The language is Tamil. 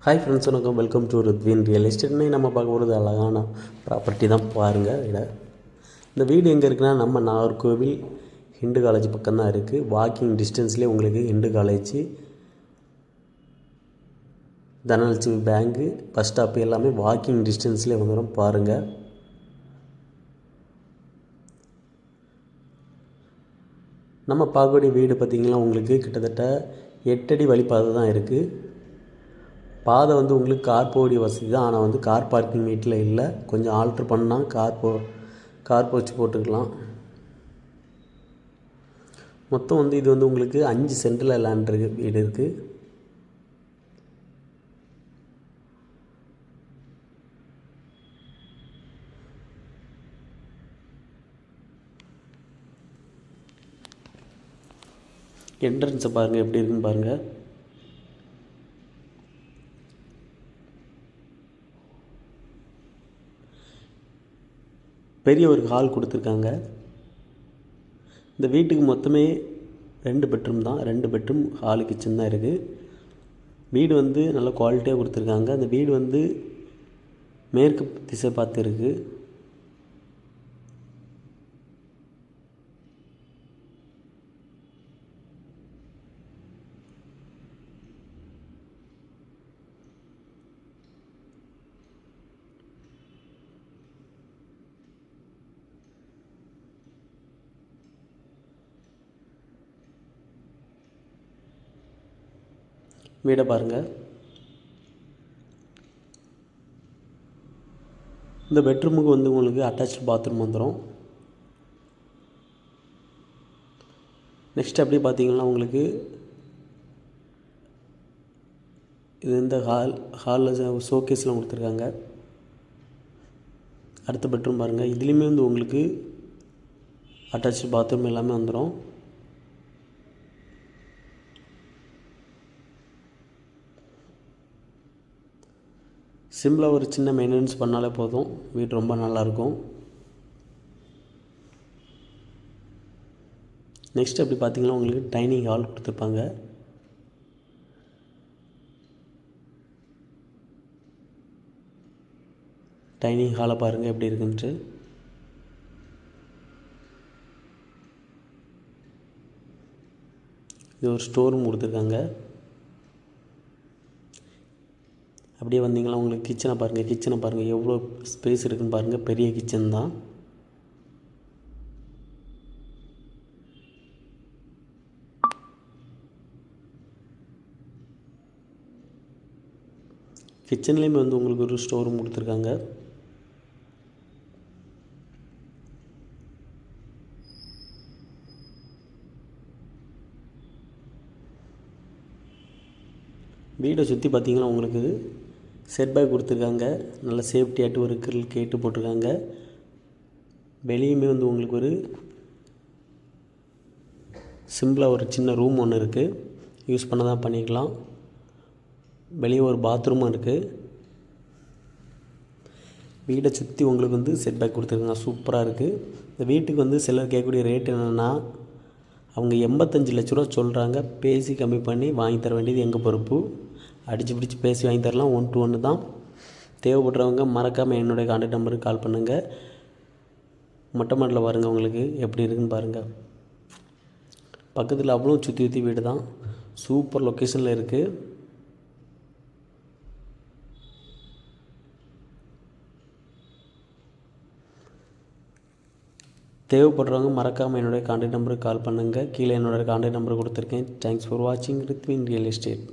ஹாய் ஃப்ரெண்ட்ஸ், வணக்கம். வெல்கம் டு ரித்வின் ரியல் எஸ்டேட்னு நம்ம பார்க்க போகிறது அழகான ப்ராப்பர்ட்டி தான் பாருங்கள். இந்த வீடு எங்கே இருக்குன்னா நம்ம நாகர்கோவில் ஹிந்து காலேஜ் பக்கம் தான் இருக்குது. வாக்கிங் டிஸ்டன்ஸ்லேயே உங்களுக்கு ஹிந்து காலேஜ், தனலட்சுமி பேங்க்கு, பஸ் ஸ்டாப்பு எல்லாமே வாக்கிங் டிஸ்டன்ஸ்லேயே வந்துடும் பாருங்கள். நம்ம பார்க்கக்கூடிய வீடு பார்த்திங்கன்னா உங்களுக்கு கிட்டத்தட்ட 8 அடி வழிப்பாதை தான் இருக்குது. பாதை உங்களுக்கு கார் போகக்கூடிய வசதி தான். ஆனால் கார் பார்க்கிங் வீட்டில் இல்லை. கொஞ்சம் ஆல்ட்ரு பண்ணால் கார் வச்சு போட்டுக்கலாம். மொத்தம் இது உங்களுக்கு 5 சென்டில் லேண்ட் இருக்குது, வீடு இருக்குது. என்ட்ரன்ஸை பாருங்கள் எப்படி இருக்குன்னு பாருங்கள். பெரிய ஒரு ஹால் கொடுத்துருக்காங்க. இந்த வீட்டுக்கு மொத்தமே 2 பெட்ரூம் தான். 2 பெட்ரூம், ஹாலு, கிச்சன் தான் இருக்குது. வீடு நல்ல குவாலிட்டியாக கொடுத்துருக்காங்க. அந்த வீடு மேற்கு திசை பார்த்து இருக்குது. வீடை பாருங்கள். இந்த பெட்ரூமுக்கு உங்களுக்கு அட்டாச்டு பாத்ரூம் வந்துடும். நெக்ஸ்ட் அப்படியே பார்த்தீங்கன்னா உங்களுக்கு இது இந்த ஹாலில் ஷோகேஸ்லாம் கொடுத்துருக்காங்க. அடுத்த பெட்ரூம் பாருங்கள். இதுலேயுமே உங்களுக்கு அட்டாச்டு பாத்ரூம் எல்லாமே வந்துடும். சிம்பிளாக ஒரு சின்ன மெயின்டெனன்ஸ் பண்ணாலே போதும், வீடு ரொம்ப நல்லாயிருக்கும். நெக்ஸ்ட் அப்படி பார்த்திங்கன்னா உங்களுக்கு டைனிங் ஹால் கொடுத்துருப்பாங்க. டைனிங் ஹாலை பாருங்கள் எப்படி இருக்குன்ட்டு. இது ஒரு ஸ்டோர் ரூம் கொடுத்துருக்காங்க. அப்படியே வந்தீங்கன்னா உங்களுக்கு கிச்சனை பாருங்கள் எவ்வளோ ஸ்பேஸ் இருக்குதுன்னு பாருங்கள். பெரிய கிச்சன் தான். கிச்சன்லேயுமே உங்களுக்கு ஒரு ஸ்டோர் ரூம் கொடுத்துருக்காங்க. வீடை சுற்றி பார்த்திங்கன்னா உங்களுக்கு செட் பேக் கொடுத்துருக்காங்க. நல்ல சேஃப்டியாகிட்டு ஒரு கிரில் கேட்டு போட்டிருக்காங்க. வெளியுமே உங்களுக்கு ஒரு சிம்பிளாக ஒரு சின்ன ரூம் ஒன்று இருக்குது. யூஸ் பண்ண தான் பண்ணிக்கலாம். வெளியே ஒரு பாத்ரூமும் இருக்குது. வீடை சுற்றி உங்களுக்கு செட் பேக் கொடுத்துருக்காங்க. சூப்பராக இருக்குது. இந்த வீட்டுக்கு சிலர் கேட்கக்கூடிய ரேட் என்னென்னா, அவங்க 85 லட்ச ரூபா சொல்கிறாங்க. பேசி கம்மி பண்ணி வாங்கி தர வேண்டியது எங்கள் பொறுப்பு. அடித்து பிடிச்சி பேசி வாங்கி தரலாம். 1 to 1 தான். தேவைப்படுறவங்க மறக்காமல் என்னுடைய கான்டாக்ட் நம்பருக்கு கால் பண்ணுங்கள். மொட்டை மாடலில் பாருங்கள் உங்களுக்கு எப்படி இருக்குன்னு பாருங்கள். பக்கத்தில் அவ்வளோ சுற்றி வீடு தான். சூப்பர் லொக்கேஷனில் இருக்குது. தேவைப்படுறவங்க மறக்காமல் என்னுடைய கான்டாக்ட் நம்பருக்கு கால் பண்ணுங்கள். கீழே என்னோடய கான்டாக்ட் நம்பர் கொடுத்துருக்கேன். தேங்க்ஸ் ஃபார் வாட்சிங் ரித்வின் ரியல் எஸ்டேட்.